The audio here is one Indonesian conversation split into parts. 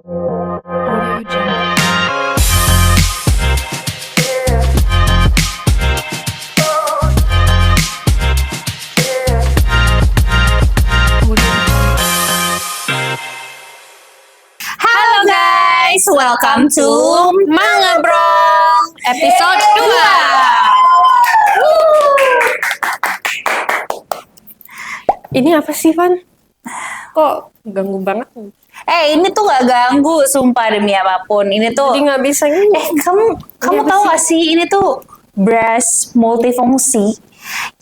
Audio Jungle. Halo guys, welcome to Mangebrol episode 2. Ini apa sih, Van? Kok ganggu banget? Ini tuh gak ganggu, sumpah demi apapun. Ini tuh, Jadi nggak bisa ini. kamu tahu gak sih ini tuh brush multifungsi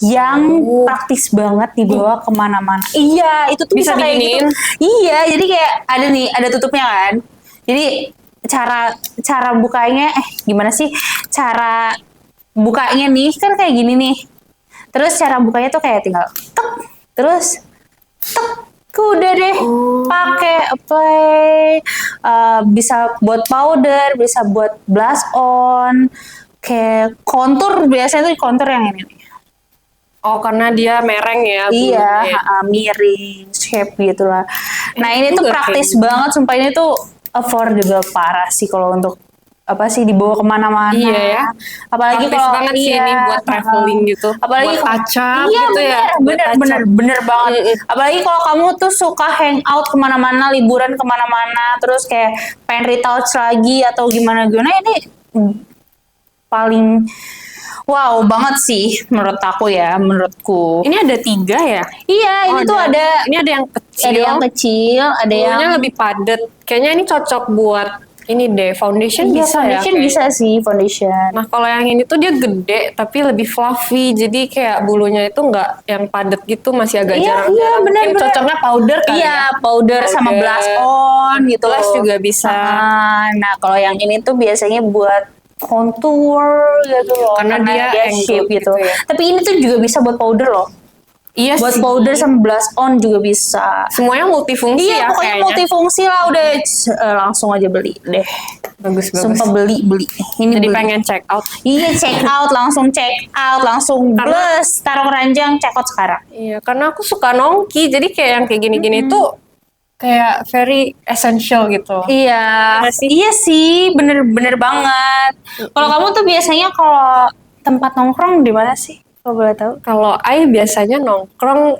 yang praktis banget dibawa kemana-mana. Iya, itu tuh bisa, Bisa kayak diginiin? gitu. Iya, jadi kayak ada tutupnya kan. Jadi cara bukanya, gimana sih? Cara bukanya nih kan kayak gini nih. Terus cara bukanya tuh kayak tinggal tek, terus tek, udah deh. Pakai apply, bisa buat powder, bisa buat blush on, kayak contour, biasanya tuh contour yang ini nih. Oh, karena dia mereng ya. Iya, bulunya. miring, shape gitu lah. Nah ini itu tuh nggak praktis kayak gitu. banget, sumpah ini tuh affordable parah sih kalau untuk apa sih dibawa kemana-mana. Iya ya. Apalagi Praktis kalau banget sih ini buat traveling gitu. Apalagi Buat kalau- touch-up iya, gitu ya. Buat bener banget. Mm-mm. Apalagi kalau kamu tuh suka hangout kemana-mana, liburan kemana-mana, terus kayak pengen retouch lagi atau gimana ini paling wow banget sih menurutku. Ini ada 3 ya? Iya, ini tuh ada Ini ada yang kecil. ada yang kecil, ada yang Bulunya lebih padat. Kayaknya ini cocok buat ini deh, foundation iya, bisa ya. foundation kayak. bisa sih, foundation. Nah, kalau yang ini tuh dia gede tapi lebih fluffy. Jadi kayak bulunya itu nggak yang padat gitu, masih agak Iya, jarang-jarang. benar, Mungkin benar. cocoknya powder kali Iya, ya. powder sama Powder. blush on gitu. Blush juga bisa. Nah, kalau yang ini tuh biasanya buat contour gitu loh. Karena dia angle shape gitu. gitu ya. Tapi ini tuh juga bisa buat powder loh. Iya Buat sih. powder sama blush on juga bisa. Semuanya multifungsi Iya, ya pokoknya kayaknya. multifungsi lah, udah langsung aja beli deh. Bagus. Sumpah beli. Ini Jadi beli. pengen check out. Iya, check out, langsung Karena- plus, taruh keranjang, check out sekarang. Iya, karena aku suka nongki. Jadi kayak yang kayak gini-gini tuh kayak very essential gitu. Iya, iya sih, bener banget. Kalau kamu tuh biasanya kalau tempat nongkrong di mana sih? Kalau boleh tahu? Kalau Ai biasanya nongkrong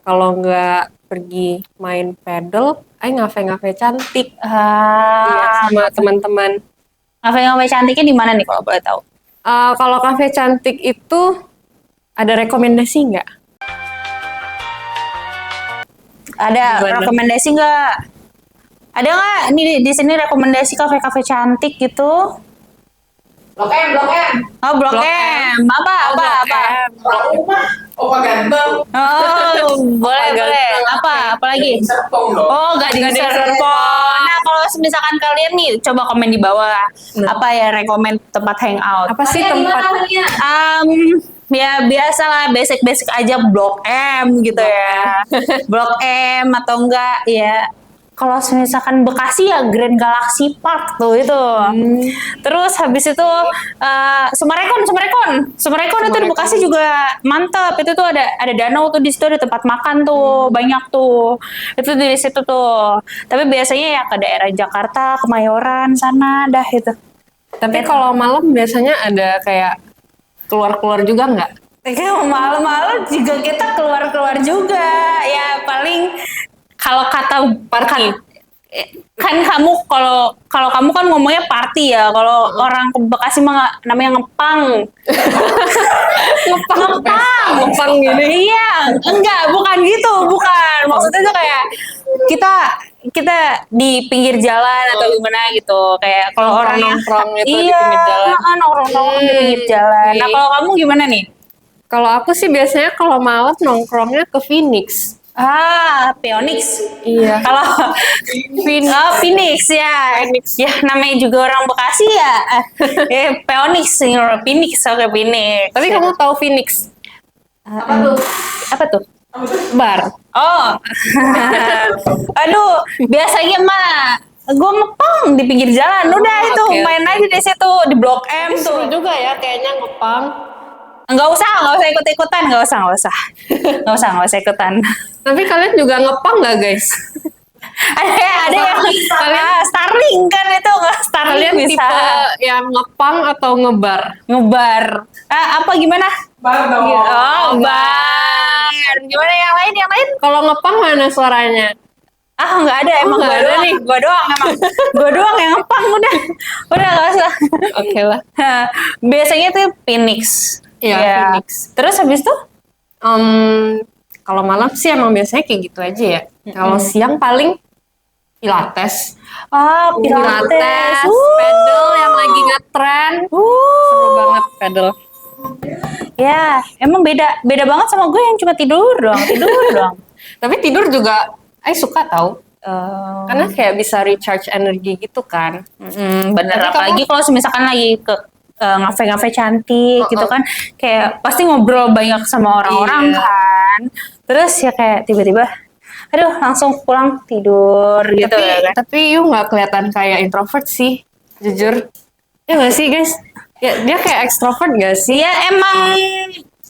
kalau nggak pergi main pedal, Ai ngafe-ngafe cantik. Iya, sama teman-teman. Ngafe-ngafe cantiknya di mana nih kalau boleh tahu? Kalau kafe cantik itu ada rekomendasi nggak? Ada Gimana? rekomendasi nggak? Ada nggak? Ini di sini rekomendasi kafe-kafe cantik gitu? Blok M. Oh, Blok Blok M. Apa? Blok rumah. Opa ganteng. Oh, boleh. ganteng, Apalagi? Serpong dong. Oh, Gading Serpong. Nah, kalau misalkan kalian nih, coba komen di bawah. Apa ya rekomend tempat hangout? Apa sih tempat? Ya biasalah basic aja Blok M gitu ya. Blok M atau enggak ya. Kalau misalkan Bekasi ya Grand Galaxy Park tuh itu. Terus habis itu Sumarekon itu di Bekasi juga mantap. Itu tuh ada danau tuh, di situ ada tempat makan tuh banyak tuh. Itu di situ tuh. Tapi biasanya ya ke daerah Jakarta, Kemayoran sana dah itu. Tapi kalau malam biasanya ada kayak keluar-keluar juga nggak? Kayak malam-malam juga kita keluar juga. Ya paling kalau kata Party. kan kamu kalau kamu kan ngomongnya party ya. Kalau orang ke Bekasi mah namanya ngepang. ngepang gini. Iya, enggak, bukan gitu, bukan. Maksudnya tuh kayak kita di pinggir jalan atau gimana gitu. Kayak kalau orang Nongkrong gitu di iya, pinggir jalan. nongkrong di pinggir jalan. Nah, Oke. kalau kamu gimana nih? Kalau aku sih biasanya kalau malam nongkrongnya ke Phoenix. Phoenix. Iya. Kalau Phoenix ya. Ya namanya juga orang Bekasi ya. Phoenix, oke Phoenix. Tapi kamu tahu Phoenix? Apa tuh? Bar. Oh. Aduh, biasanya mah gue ngepang di pinggir jalan. Udah itu oke, main aja di situ di Blok M tuh. Seru juga ya kayaknya ngepang. Nggak usah ikut-ikutan, nggak usah ikutan. Tapi kalian juga ngepang nggak guys? ada yang Starling kan itu, Starling Kalian bisa tipe yang ngepang atau ngebar? ngebar. Apa gimana? Bar dong. Oh, bar. Gimana yang lain? Yang lain? Kalau ngepang mana suaranya? Nggak ada, emang nggak gue ada doang nih. gue doang emang gue doang yang ngepang, udah nggak usah. Oke lah. Biasanya tuh Phoenix. Iya, Ya. Phoenix. Terus habis itu Kalau malam sih emang biasanya kayak gitu aja ya. Kalau siang paling Pilates. Pilates. Pedal yang lagi ngetren. Seru banget pedal. Ya, emang beda banget sama gue yang cuma tidur doang. Tapi tidur juga suka tahu. Karena kayak bisa recharge energi gitu kan. Bener, Tapi apalagi kalau misalkan lagi ke ngafe-ngafe cantik gitu kan, kayak pasti ngobrol banyak sama orang-orang Iya. kan. Terus ya kayak tiba-tiba aduh langsung pulang tidur gitu ya kan. Tapi you nggak kelihatan kayak introvert sih, jujur. Ya nggak sih guys? Ya, dia kayak extrovert gak sih? Ya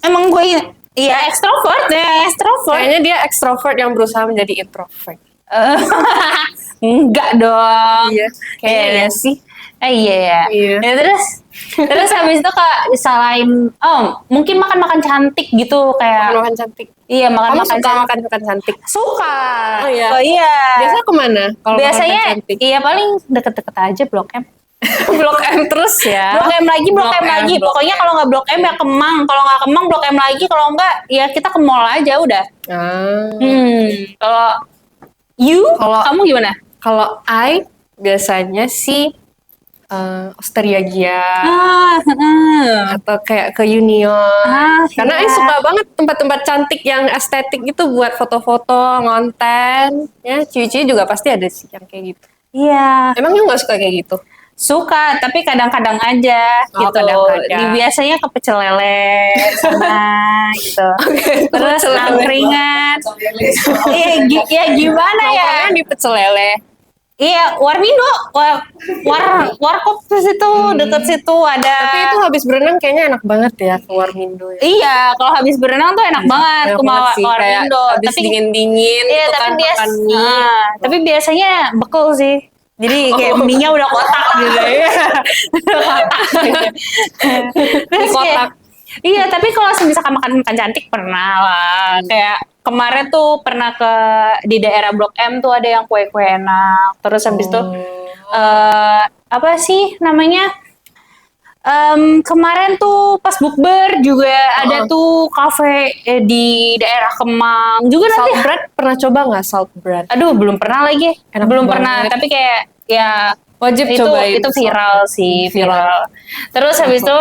emang gue ekstrovert. Kayaknya dia extrovert yang berusaha menjadi introvert. Enggak dong. Iya, kayaknya ya sih. Iya ya. Iya. Ya, terus habis itu Kak, selain mungkin makan cantik gitu kayak Makan cantik. iya Kamu makan suka cantik. makan cantik? Suka. Oh, iya. Iya. Biasanya kemana? Kalau Biasanya makan cantik? iya paling deket-deket aja Blok M. Blok M terus ya. Blok M lagi, Blok M lagi. Blok Pokoknya M. kalau nggak Blok M ya Kemang. Kalau nggak Kemang Blok M lagi. Kalau nggak ya kita ke mall aja udah. Kalau kamu gimana? Kalau I biasanya sih Osteria Gia atau kayak ke Union. Karena iya. I suka banget tempat-tempat cantik yang estetik gitu buat foto-foto, ngonten. Ya, cuy-cuy juga pasti ada sih yang kayak gitu. Iya. Emang you nggak suka kayak gitu? Suka, tapi kadang-kadang aja Oh, gitu. kadang-kadang. Biasanya ke pecel lele sama gitu. Terus Pecel lele. angkringan. Iya, gimana ya? Nongkrongnya di pecel lele. Iya, Warmindo, warkop ke situ, deket situ ada. Tapi itu habis berenang kayaknya enak banget ya keluar Mindo ya. Iya, kalau habis berenang tuh enak banget Enak ke banget sih, kayak Warmindo. habis dingin-dingin Iya, gitu tapi kan makan mie. tapi biasanya bekel sih. Jadi kayak mie-nya udah kotak gitu ya. Kotak. Terus kotak. kayak, iya, tapi kalau misalkan makan cantik pernah lah. Kayak kemarin tuh pernah di daerah Blok M tuh ada yang kue-kue enak. Terus habis itu apa sih namanya? Kemarin tuh pas bukber juga ada tuh kafe di daerah Kemang juga nanti. Salt bread pernah coba nggak salt bread? Aduh, belum pernah lagi. Enak Belum banget. pernah, tapi kayak ya Wajib itu cobain. itu viral sih, viral. Terus habis itu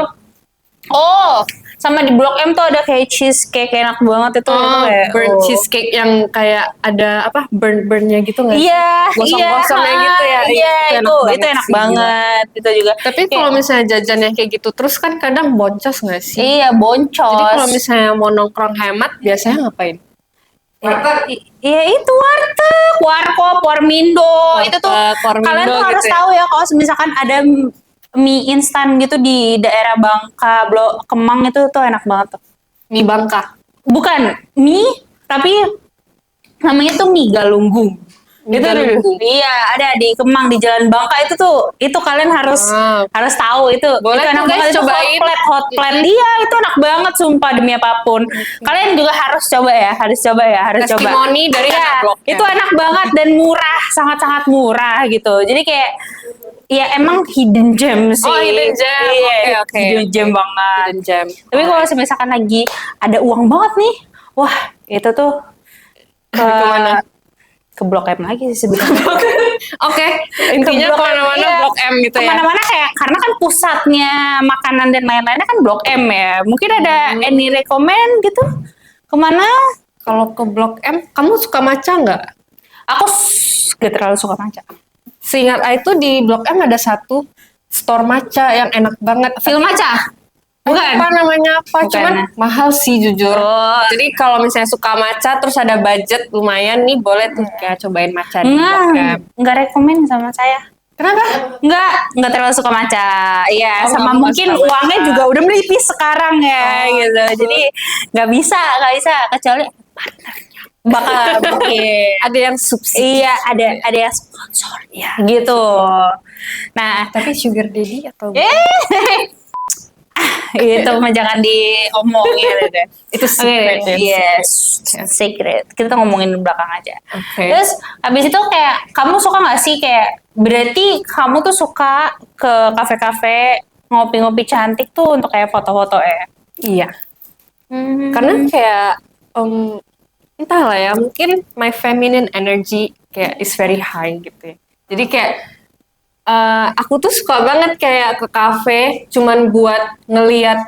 sama di Blok M tuh ada kayak cheesecake enak banget itu kayak burnt cheesecake yang kayak ada apa burn-burnnya gitu nggak? Iya, Gosong-gosongnya gitu ya. Iya, itu enak sih, banget. Itu juga. Tapi kalau misalnya jajan yang kayak gitu terus kan kadang boncos nggak sih? Iya, boncos. Jadi kalau misalnya mau nongkrong hemat biasanya ngapain? Iya itu warteg, warkop, warmindo. Itu tuh Warmindo kalian tuh gitu harus ya. tahu ya kalau misalkan ada mie instan gitu di daerah Bangka, Blok Kemang itu tuh enak banget tuh. Mie Bangka. Bukan mie, tapi namanya tuh mie galunggung. Mie Itu galunggung. iya ada di Kemang di Jalan Bangka itu kalian harus tahu itu. Boleh itu enak tuh guys, banget, itu cobain. hot plate. Iya itu enak banget sumpah demi apapun. Kalian juga harus coba ya, harus coba. Testimoni dari Iya, anak Blok M. itu enak banget dan murah, sangat-sangat murah gitu. Jadi kayak ya emang hidden gem sih. Oh, hidden gem. Iya, Oke. hidden gem banget. Hidden gem. Tapi kalau misalkan lagi ada uang banget nih, wah itu tuh Kemana? Ke Blok M lagi sih sebenarnya. Oke, intinya Blok M, kemana-mana iya. Blok M gitu ya. Kemana-mana kayak karena kan pusatnya makanan dan lain-lainnya kan Blok M ya. Mungkin ada any recommend gitu kemana? Kalau ke Blok M, kamu suka matcha nggak? Aku gak terlalu suka matcha. Seingat I tuh di Blok M ada satu store matcha yang enak banget. Film matcha? Bukan. Apa namanya apa? Bukan. Cuman mahal sih jujur. Oh. Jadi kalau misalnya suka matcha terus ada budget lumayan nih boleh tuh kayak cobain matcha di Blok M. Nggak rekomen sama saya. Kenapa? Nggak terlalu suka matcha. Iya, Oh, sama kamu nggak mungkin suka uangnya matcha. juga udah menipis sekarang ya, gitu. Jadi nggak bisa kecuali partnernya bakal mungkin. Ada yang subsidi. Iya, ada yang sponsor Ya. gitu. Nah, Tapi sugar daddy atau itu mah jangan diomongin deh. Itu secret ya? Yes, secret. Kita ngomongin di belakang aja. Oke. Terus habis itu kayak kamu suka nggak sih kayak berarti kamu tuh suka ke kafe-kafe ngopi-ngopi cantik tuh untuk kayak foto-foto ya? Iya. Karena kayak entahlah ya, mungkin my feminine energy kayak is very high gitu ya. Jadi kayak aku tuh suka banget kayak ke kafe cuman buat ngeliat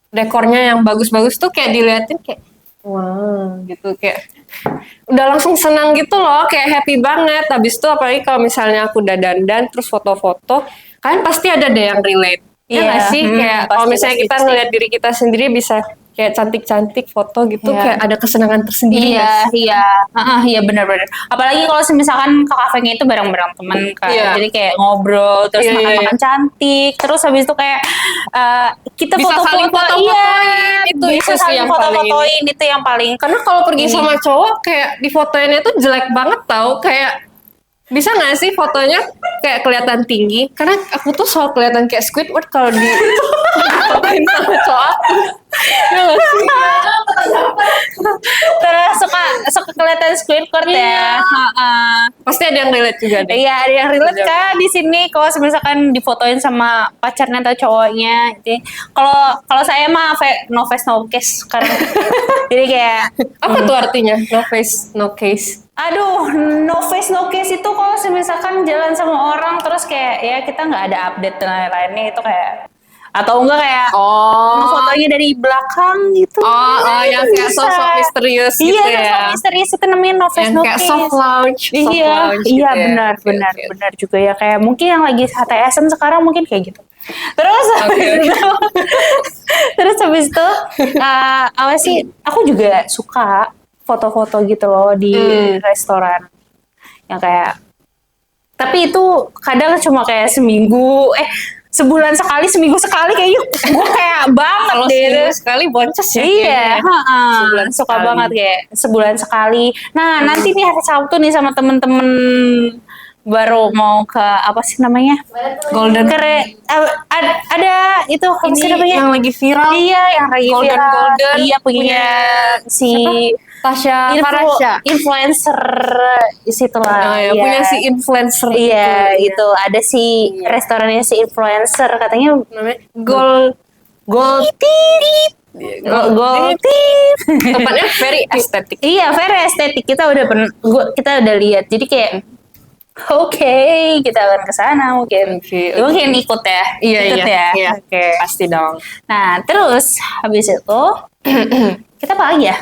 dekornya yang bagus-bagus tuh kayak diliatin kayak wow gitu, kayak udah langsung senang gitu loh, kayak happy banget. Habis itu apalagi kalau misalnya aku udah dandan terus foto-foto, kalian pasti ada deh yang relate. Iya Iya, nggak sih? Kayak kalau pasti, misalnya pasti, kita pasti. ngeliat diri kita sendiri bisa kayak cantik-cantik foto gitu, Iya. kayak ada kesenangan tersendiri. Iya, iya, iya benar-benar. Apalagi kalau misalkan ke kafenya itu bareng-bareng temen kan, Iya. jadi kayak ngobrol, terus Iya, iya, makan-makan cantik, terus habis itu kayak kita Bisa foto-foto, saling foto-fotoin, itu bisa sih saling yang paling foto-fotoin, itu yang paling. Karena kalau pergi Ini. sama cowok kayak di fotonya tuh jelek banget tau, kayak bisa nggak sih fotonya kayak kelihatan tinggi? Karena aku tuh selalu kelihatan kayak Squidward kalau di fotoin sama cowok aku. Iya nggak sih? Terus suka kelihatan Squidward ya. Iya. Heeh. Pasti ada yang relate juga deh. Iya, ada yang relate Ada. kan di sini kalau misalkan difotoin sama pacarnya atau cowoknya. Jadi kalau saya mah no face no case karena jadi kayak Apa tuh artinya? No face, no case. aduh, no face no case itu kalau misalkan jalan sama orang terus kayak ya kita nggak ada update dan lain-lainnya itu kayak atau enggak kayak fotonya dari belakang gitu. Oh, yang kayak Bisa. sosok misterius gitu Iya, ya. sosok misterius itu namanya no face Yang no kayak case. soft launch. Iya, gitu iya ya. benar, Oke, benar, oke. benar juga ya kayak mungkin yang lagi HTSan sekarang mungkin kayak gitu. Terus Oke, habis itu, terus habis itu apa sih? Aku juga suka foto-foto gitu loh di restoran yang kayak. Tapi itu kadang cuma kayak sebulan sekali, seminggu sekali kayaknya gue kayak banget Kalau deh. seminggu sekali boncos ya. Iya, kayaknya. Sebulan suka sekali. banget kayak sebulan sekali. Nah, nanti nih hari Sabtu nih sama temen-temen baru mau ke apa sih namanya? Golden. Ada itu apa sih Ini namanya? yang lagi viral. Iya, yang lagi Golden viral. Golden Iya, punya si Tasya Farasya. influencer Oh, situlah. ya, Iya. punya si influencer Iya, itu. itu ada si Iya. restorannya si influencer katanya Namanya Gold. gold tip. Gold tip. Tempatnya very estetik. Iya, very estetik. Kita udah lihat. Jadi kayak oke, kita akan ke sana mungkin. Oke. Mungkin ikut ya. Iya, Ikut iya. ya. Iya. Oke. Pasti dong. Nah, terus habis itu kita apa lagi ya?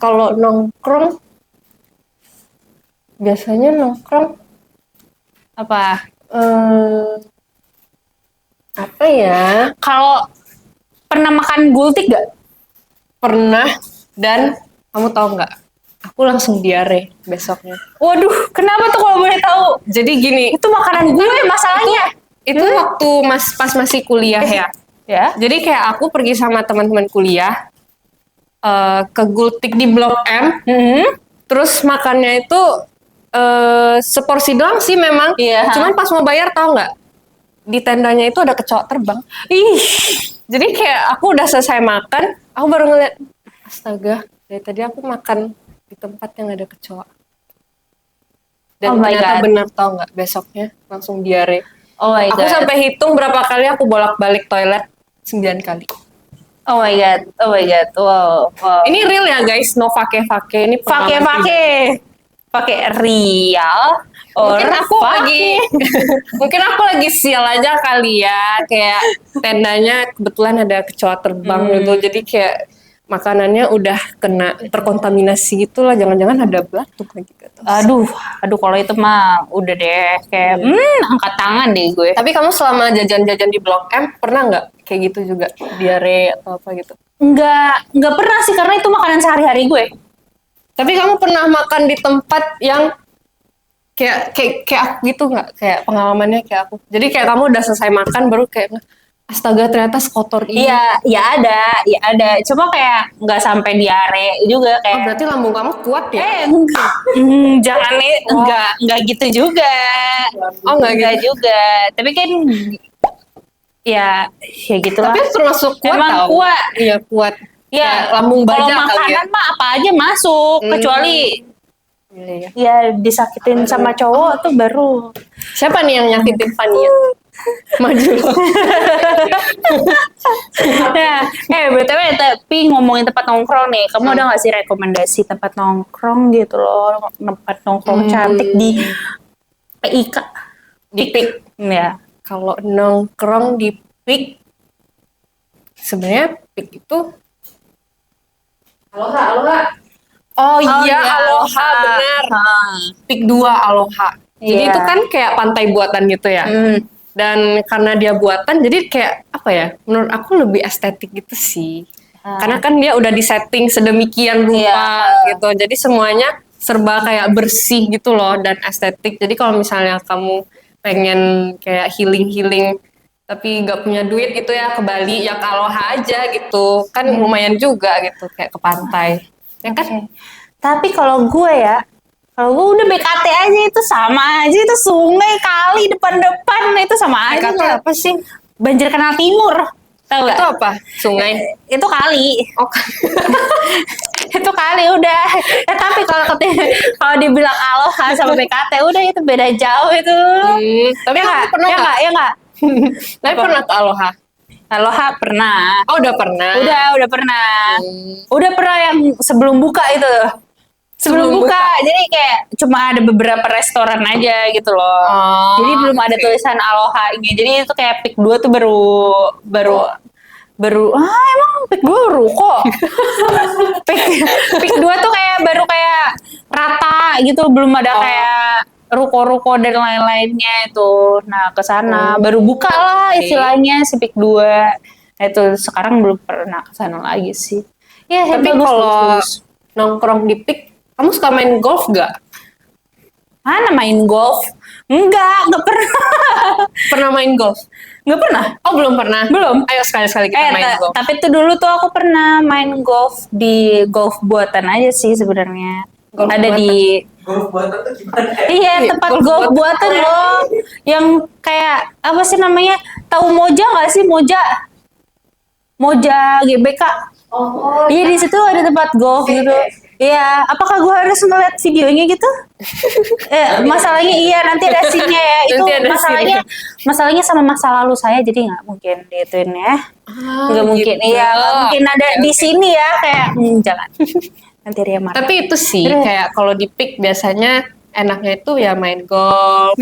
Kalau nongkrong biasanya nongkrong Apa? apa ya? Kalau pernah makan gultik gak? Pernah, dan kamu tahu nggak? Aku langsung diare besoknya. Waduh, kenapa tuh kalau boleh tahu? Jadi gini, Itu makanan gue masalahnya. itu waktu pas masih kuliah ya. Ya. Jadi kayak aku pergi sama teman-teman kuliah ke Gultik di Blok M. Terus makannya itu seporsi doang sih memang. Iya. Cuman pas mau bayar tahu nggak? Di tendanya itu ada kecoa terbang. Ih, Jadi kayak aku udah selesai makan, aku baru ngeliat, astaga, dari tadi aku makan di tempat yang ada kecoa. Dan Oh my ternyata God. benar tau nggak, besoknya langsung diare. oh my Aku god. sampai hitung berapa kali aku bolak-balik toilet, 9 kali. Oh my god. Oh my god. Wow. Wow. Ini real ya guys, no fake-fake. Ini pengalaman pribadi. pakai real. Mungkin aku mungkin aku lagi sial aja kali ya, kayak tendanya kebetulan ada kecoa terbang gitu, jadi kayak makanannya udah kena terkontaminasi gitulah, jangan-jangan ada batuk lagi gitu. Aduh kalau itu mah udah deh kayak angkat tangan deh gue. Tapi kamu selama jajan-jajan di Blok M pernah nggak kayak gitu juga, diare atau apa gitu? Nggak pernah sih karena itu makanan sehari-hari gue. Tapi kamu pernah makan di tempat yang kayak aku gitu nggak? Kayak pengalamannya kayak aku. Jadi kayak kamu udah selesai makan baru kayak astaga ternyata sekotor ini. Iya, ya ada. Cuma kayak nggak sampai diare juga Oh, kayak. berarti lambung kamu kuat ya? Enggak. Jangan nih, enggak gitu juga. Oh, enggak gitu. juga. Tapi kan ya gitulah. Tapi termasuk kuat Emang tau. kuat. Iya kuat. Ya, Kayak lambung kalau baja kali ya. makanan mah apa aja masuk, kecuali Iya. ya disakitin sama cowok tuh baru. Siapa nih yang nyakitin Fania? Maju loh. Nah, BTW tapi ngomongin tempat nongkrong nih, kamu ada nggak sih rekomendasi tempat nongkrong gitu loh, tempat nongkrong cantik di PIK? Di PIK. Ya. Kalau nongkrong di PIK, sebenarnya PIK itu Aloha. Oh iya, Aloha benar. PIK 2 Aloha. Jadi Iya. itu kan kayak pantai buatan gitu ya. Dan karena dia buatan, jadi kayak apa ya? Menurut aku lebih estetik gitu sih. Karena kan dia udah disetting sedemikian rupa gitu. Jadi semuanya serba kayak bersih gitu loh dan estetik. Jadi kalau misalnya kamu pengen kayak healing tapi nggak punya duit gitu ya ke Bali, ya ke Aloha aja gitu. Kan lumayan juga gitu kayak ke pantai. Ya kan? Tapi kalau gue udah BKT aja itu sama aja, itu sungai kali depan-depan itu sama aja. BKT apa sih? Banjir Kanal Timur, tahu Itu gak? apa? Sungai? Itu kali. Oh, Itu kali udah. Tapi kalau dibilang Aloha sama BKT udah itu beda jauh itu. tapi Ya kamu nggak? pernah nggak? Ya nggak? Tapi Apa? pernah ke Aloha? Aloha pernah. Oh, udah pernah. Udah pernah. Udah pernah yang sebelum buka itu. Sebelum Sebelum buka. Jadi kayak cuma ada beberapa restoran aja gitu loh. Oh, Jadi belum ada oke. tulisan Aloha-nya. Jadi itu kayak PIK 2 tuh baru emang PIK 2 ruko. PIK 2 tuh kayak baru kayak rata gitu, belum ada kayak ruko-ruko dan lain-lainnya itu. Nah, ke sana baru buka lah istilahnya si PIK 2. Nah, itu sekarang belum pernah ke sana lagi sih. Ya, Tapi bagus, kalau bagus. nongkrong di PIK, kamu suka main golf gak? Mana main golf? Enggak pernah. Pernah main golf? Enggak pernah. Oh, belum pernah? Belum. Ayo sekali-sekali kita main golf. Tapi tuh dulu tuh aku pernah main golf di golf buatan aja sih sebenarnya. Golf Ada buatan. di Golf buatan tuh gimana ya? iya tempat golf golf buatan. buatan loh. Yang kayak apa sih namanya? Tahu Moja nggak sih Moja GBK? Oh, Iya di situ ada tempat golf gitu. Iya, apakah gue harus ngeliat videonya gitu? Masalahnya iya nanti ada scene-nya ya. Itu Nanti ada masalahnya sama masa lalu saya jadi nggak mungkin diituin ya. Nggak mungkin. gitu. Iya, nggak mungkin ada Oke, di oke. sini ya kayak jangan. Nanti dia marah. Tapi itu sih, Terus? kayak kalau di PIK biasanya enaknya itu ya main golf,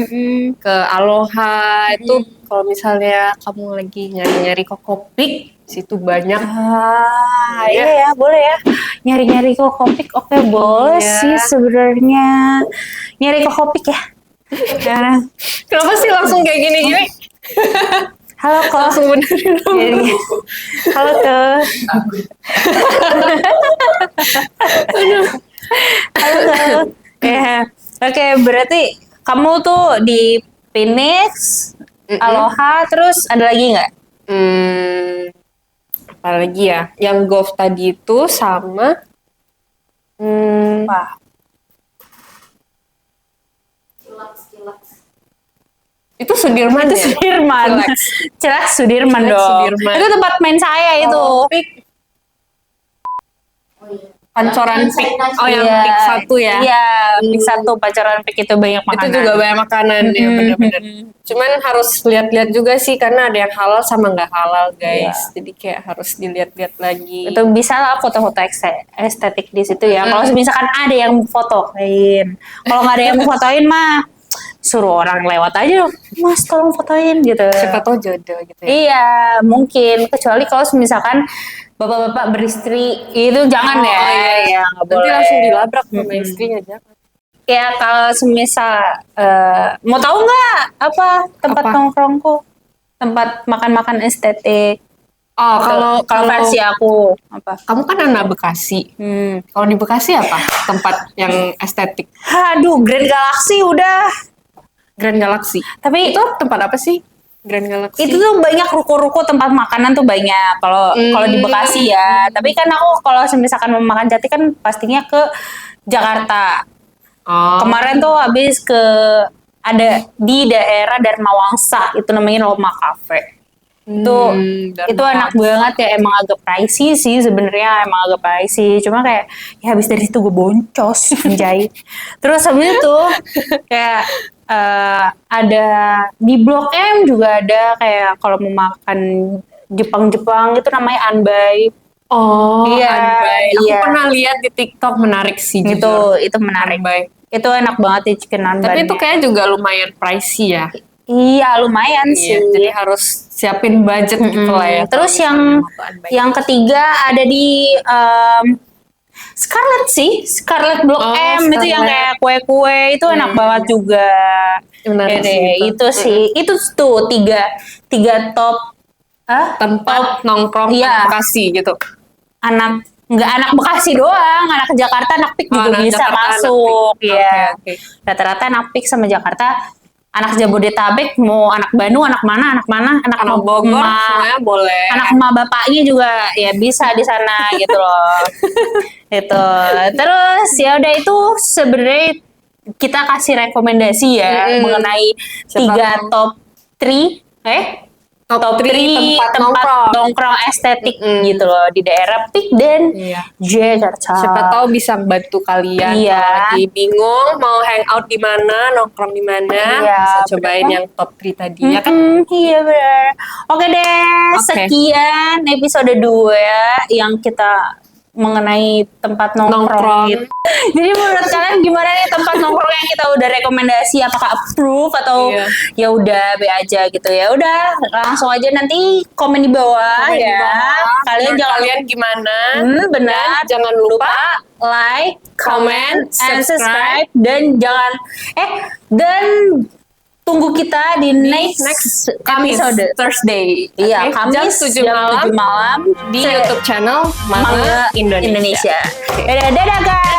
ke Aloha, itu kalau misalnya kamu lagi nyari-nyari kokopik, situ banyak. Iya ya, boleh ya. Nyari-nyari kokopik, oke boleh Iya. sih sebenarnya. Nyari kokopik ya. Karena Kenapa sih langsung kayak gini-gini? halo kok. Langsung benerin dong. Jadi, halo tuh. Halo tuh. Ya. Oke, berarti kamu tuh di Phoenix, Aloha, terus ada lagi nggak? Apa lagi ya? Yang golf tadi itu sama Wah, itu Sudirman itu ya? Sudirman. Chillax. Chillax Sudirman Chillax dong. Sudirman. Itu tempat main saya itu. PIK. Pancoran PIK. Oh, yang Iya. PIK 1 ya? Iya, PIK 1 Pancoran PIK itu banyak makanan. Itu juga banyak makanan ya, bener-bener. Cuman harus lihat-lihat juga sih karena ada yang halal sama nggak halal guys. Jadi kayak harus dilihat-lihat lagi. Itu bisa lah foto-foto estetik di situ ya. Kalau misalkan ada yang fotoin, kalau nggak ada yang mau fotoin mah suruh orang lewat aja, Mas tolong fotoin gitu. Siapa tahu jodoh gitu ya. Iya, mungkin kecuali kalau misalkan bapak-bapak beristri itu jangan ya. Iya, nggak Nanti boleh. langsung dilabrak sama istrinya jangan. Ya kalau semisal mau tahu nggak apa tempat Apa? nongkrongku, tempat makan-makan estetik. Oh, Kalau versi aku apa? kamu kan anak Bekasi. Kalau di Bekasi apa tempat yang estetik? Aduh, Grand Galaxy udah. Grand Galaxy. Tapi Itu tempat apa sih? Grand Galaxy. Itu tuh banyak ruko-ruko tempat makanan tuh banyak. Kalau di Bekasi ya. Tapi kan aku kalau misalkan mau makan jati kan pastinya ke Jakarta. Oh. Kemarin tuh habis ke ada di daerah Dharma Wangsa, itu namanya Roma Cafe. Itu enak banget ya, emang agak pricey sih sebenarnya, emang agak pricey. Cuma kayak ya habis dari situ gue boncos anjay. Terus habis itu kayak ada di Blok M juga ada kayak kalau mau makan Jepang-Jepang itu namanya Anbai. Oh, Iya, Anbai. Aku iya. pernah lihat di TikTok, menarik sih Itu menarik. Anbai. Itu enak banget ya chicken Anbai. Tapi itu kayak juga lumayan pricey ya. Iya lumayan Iya, sih. jadi harus siapin budget gitu lah ya. Terus yang ketiga ada di Scarlett sih, Scarlett Blok Oh, M itu yang Scarlett. kayak kue-kue itu enak banget juga. Menarik Ya sih deh, itu. itu sih, itu tuh tiga top Tempat nongkrong Iya. anak Bekasi gitu. nggak anak Bekasi doang, anak Jakarta, anak PIK juga anak bisa Jakarta, anak masuk PIK. ya. Oke. Rata-rata anak PIK sama Jakarta, anak Jabodetabek mau anak Bandung, anak mana, anak Anak Bogor emak- semuanya boleh. anak emak bapaknya juga ya bisa di sana gitu loh. Itu. Terus ya udah itu sebenarnya kita kasih rekomendasi ya mengenai Siapa 3 top 3 Top 3 tempat nongkrong estetik gitu loh di daerah PIK dan Iya. Jakarta. Siapa tahu bisa membantu kalian Iya. kalau lagi bingung mau hangout di mana, nongkrong di mana, Iya, bisa cobain bener. yang top 3 tadi ya kan. Iya benar. Oke deh, Oke. sekian episode 2 yang kita mengenai tempat nongkrong gitu. Jadi menurut kalian gimana nih tempat nongkrong yang kita udah rekomendasi, apakah approve atau Iya. ya udah be aja gitu ya. Udah langsung aja nanti komen di bawah Komen di ya. bawah. Kalian Menurut jangan kalian gimana? benar. Dan jangan lupa like, comment, and subscribe. subscribe dan jangan dan tunggu kita di next Kamis episode. Thursday. Iya, Oke, Kamis jam 7 malam, malam di YouTube channel Manga Indonesia. Dadah guys.